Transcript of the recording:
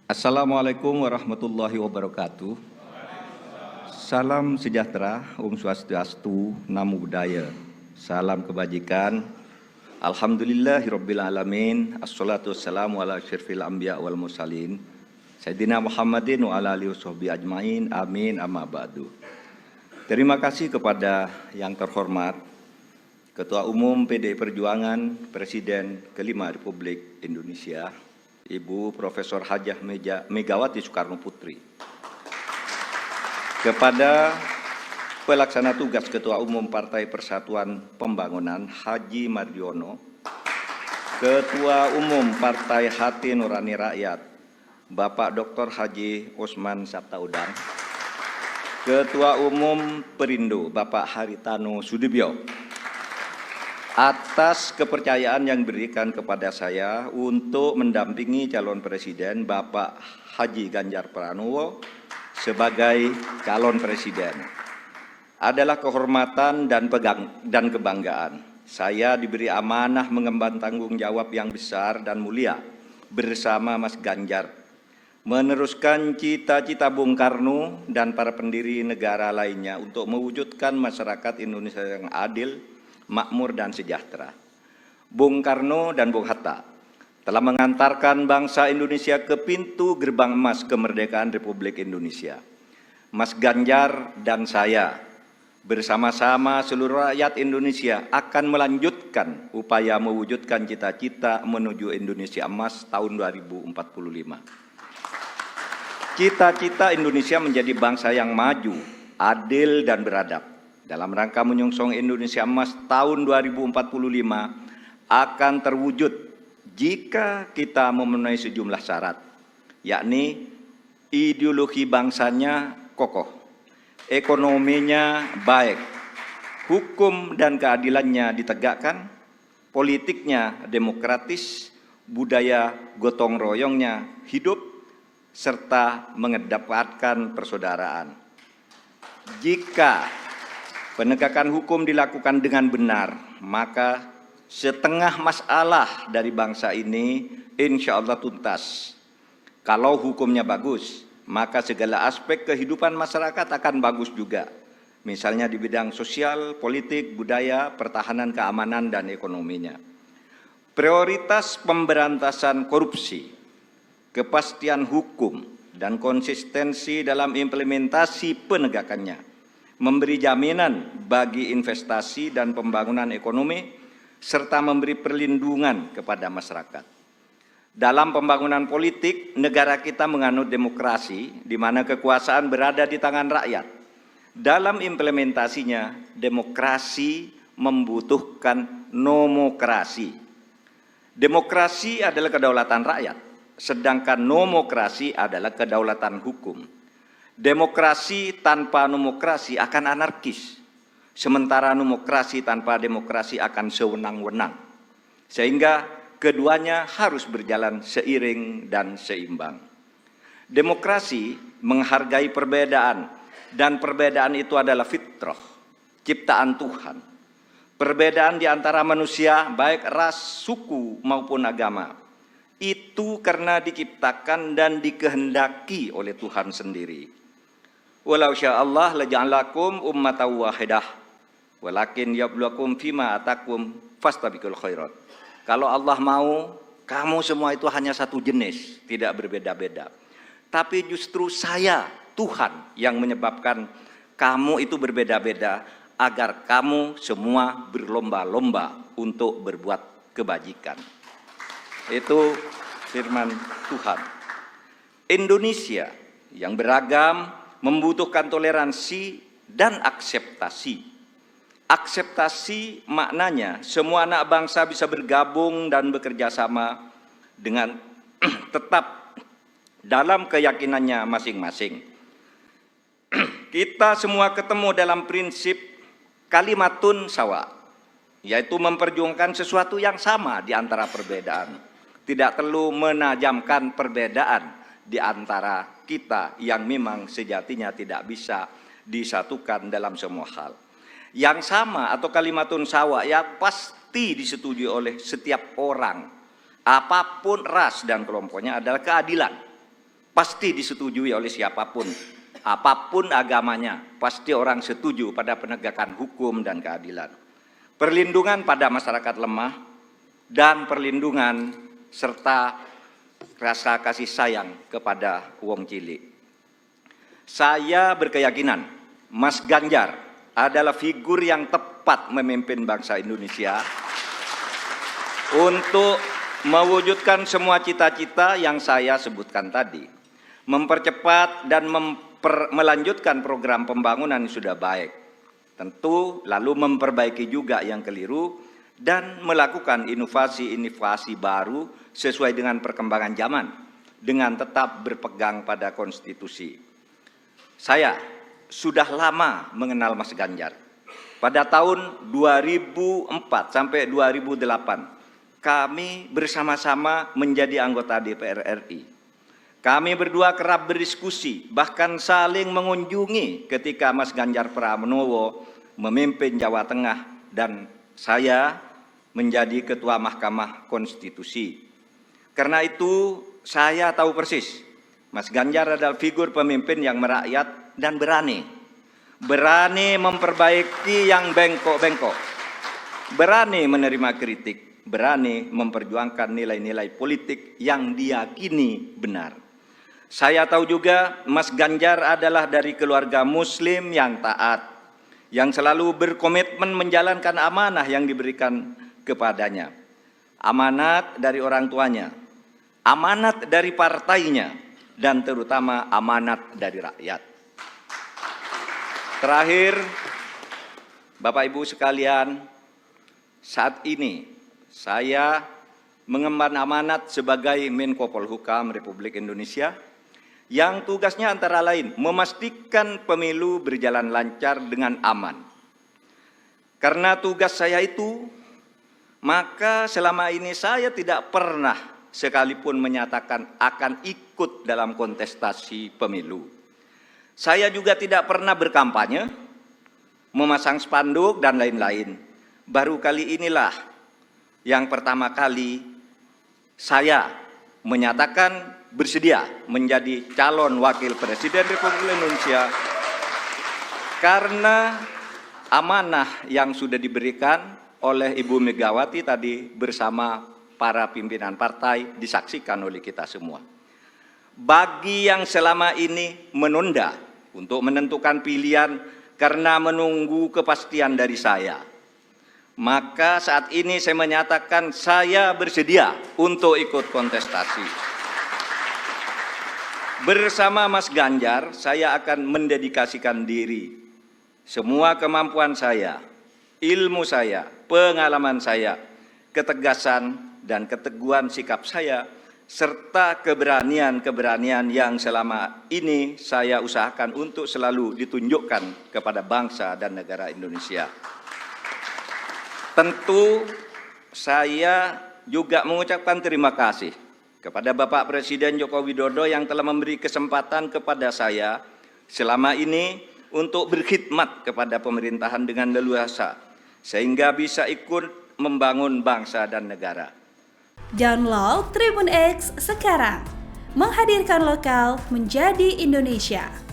Assalamualaikum warahmatullahi wabarakatuh. Salam sejahtera, Om Swastiastu, Namo Buddhaya. Salam kebajikan. Alhamdulillahirabbil alamin. Assalatu wassalamu ala asyrafil anbiya wal mursalin. Sayyidina Muhammadin wa ala alihi washabbihi ajmain. Amin amma ba'du. Terima kasih kepada yang terhormat Ketua Umum PDI Perjuangan, Presiden kelima Republik Indonesia, Ibu Profesor Hajah Megawati Soekarno Putri. Kepada Pelaksana Tugas Ketua Umum Partai Persatuan Pembangunan Haji Mardiono, Ketua Umum Partai Hati Nurani Rakyat Bapak Dr. Haji Osman Sabtaudang, Ketua Umum Perindo Bapak Haritano Sudibyo, atas kepercayaan yang diberikan kepada saya untuk mendampingi calon presiden Bapak Haji Ganjar Pranowo sebagai calon presiden. Adalah kehormatan dan kebanggaan. Saya diberi amanah mengemban tanggung jawab yang besar dan mulia bersama Mas Ganjar, meneruskan cita-cita Bung Karno dan para pendiri negara lainnya untuk mewujudkan masyarakat Indonesia yang adil, makmur dan sejahtera. Bung Karno dan Bung Hatta telah mengantarkan bangsa Indonesia ke pintu gerbang emas kemerdekaan Republik Indonesia. Mas Ganjar dan saya bersama-sama seluruh rakyat Indonesia akan melanjutkan upaya mewujudkan cita-cita menuju Indonesia emas tahun 2045. Cita-cita Indonesia menjadi bangsa yang maju, adil dan beradab. Dalam rangka menyongsong Indonesia Emas tahun 2045 akan terwujud jika kita memenuhi sejumlah syarat, yakni ideologi bangsanya kokoh, ekonominya baik, hukum dan keadilannya ditegakkan, politiknya demokratis, budaya gotong royongnya hidup, serta mengedepankan persaudaraan. Jika penegakan hukum dilakukan dengan benar, maka setengah masalah dari bangsa ini insya Allah tuntas. Kalau hukumnya bagus, maka segala aspek kehidupan masyarakat akan bagus juga. Misalnya di bidang sosial, politik, budaya, pertahanan, keamanan, dan ekonominya. Prioritas pemberantasan korupsi, kepastian hukum, dan konsistensi dalam implementasi penegakannya memberi jaminan bagi investasi dan pembangunan ekonomi, serta memberi perlindungan kepada masyarakat. Dalam pembangunan politik, negara kita menganut demokrasi, di mana kekuasaan berada di tangan rakyat. Dalam implementasinya, demokrasi membutuhkan nomokrasi. Demokrasi adalah kedaulatan rakyat, sedangkan nomokrasi adalah kedaulatan hukum. Demokrasi tanpa nomokrasi akan anarkis, sementara nomokrasi tanpa demokrasi akan sewenang-wenang. Sehingga keduanya harus berjalan seiring dan seimbang. Demokrasi menghargai perbedaan, dan perbedaan itu adalah fitrah, ciptaan Tuhan. Perbedaan di antara manusia, baik ras, suku maupun agama, itu karena diciptakan dan dikehendaki oleh Tuhan sendiri. Walau sya'allah laja'alakum ummatan wahidah walakin yabluwakum fima atakum fastabiqul khairat. Kalau Allah mau, kamu semua itu hanya satu jenis, tidak berbeda-beda. Tapi justru saya, Tuhan, yang menyebabkan kamu itu berbeda-beda agar kamu semua berlomba-lomba untuk berbuat kebajikan. Itu firman Tuhan. Indonesia yang beragam membutuhkan toleransi dan akseptasi. Akseptasi maknanya semua anak bangsa bisa bergabung dan bekerja sama dengan tetap dalam keyakinannya masing-masing. Kita semua ketemu dalam prinsip kalimatun sawa, yaitu memperjuangkan sesuatu yang sama di antara perbedaan. Tidak perlu menajamkan perbedaan di antara kita yang memang sejatinya tidak bisa disatukan dalam semua hal. Yang sama atau kalimatun sawa ya pasti disetujui oleh setiap orang, apapun ras dan kelompoknya, adalah keadilan. pasti disetujui oleh siapapun, apapun agamanya, pasti orang setuju pada penegakan hukum dan keadilan. Perlindungan pada masyarakat lemah, dan perlindungan serta rasa kasih sayang kepada wong cilik. Saya berkeyakinan Mas Ganjar adalah figur yang tepat memimpin bangsa Indonesia untuk mewujudkan semua cita-cita yang saya sebutkan tadi, mempercepat dan melanjutkan program pembangunan yang sudah baik, tentu lalu memperbaiki juga yang keliru dan melakukan inovasi-inovasi baru sesuai dengan perkembangan zaman dengan tetap berpegang pada konstitusi. Saya sudah lama mengenal Mas Ganjar. Pada tahun 2004 sampai 2008 kami bersama-sama menjadi anggota DPR RI. Kami berdua kerap berdiskusi, bahkan saling mengunjungi ketika Mas Ganjar Pranowo memimpin Jawa Tengah dan saya menjadi Ketua Mahkamah Konstitusi. Karena itu saya tahu persis, Mas Ganjar adalah figur pemimpin yang merakyat dan berani memperbaiki yang bengkok-bengkok, berani menerima kritik, berani memperjuangkan nilai-nilai politik yang diyakini benar. Saya tahu juga Mas Ganjar adalah dari keluarga Muslim yang taat, yang selalu berkomitmen menjalankan amanah yang diberikan kepadanya. Amanat dari orang tuanya, amanat dari partainya, dan terutama amanat dari rakyat. Terakhir, Bapak Ibu sekalian, saat ini saya mengemban amanat sebagai Menko Polhukam Republik Indonesia yang tugasnya antara lain memastikan pemilu berjalan lancar dengan aman. Karena tugas saya itu, maka selama ini saya tidak pernah sekalipun menyatakan akan ikut dalam kontestasi pemilu. Saya juga tidak pernah berkampanye, memasang spanduk dan lain-lain. Baru kali inilah yang pertama kali saya menyatakan bersedia menjadi calon wakil presiden Republik Indonesia karena amanah yang sudah diberikan oleh Ibu Megawati tadi bersama para pimpinan partai disaksikan oleh kita semua. Bagi yang selama ini menunda untuk menentukan pilihan karena menunggu kepastian dari saya, maka saat ini saya menyatakan saya bersedia untuk ikut kontestasi. Bersama Mas Ganjar, saya akan mendedikasikan diri, semua kemampuan saya, ilmu saya, pengalaman saya, ketegasan dan keteguhan sikap saya, serta keberanian-keberanian yang selama ini saya usahakan untuk selalu ditunjukkan kepada bangsa dan negara Indonesia. Tentu saya juga mengucapkan terima kasih kepada Bapak Presiden Joko Widodo yang telah memberi kesempatan kepada saya selama ini untuk berkhidmat kepada pemerintahan dengan leluasa, sehingga bisa ikut membangun bangsa dan negara. Download Tribun X sekarang, menghadirkan lokal menjadi Indonesia.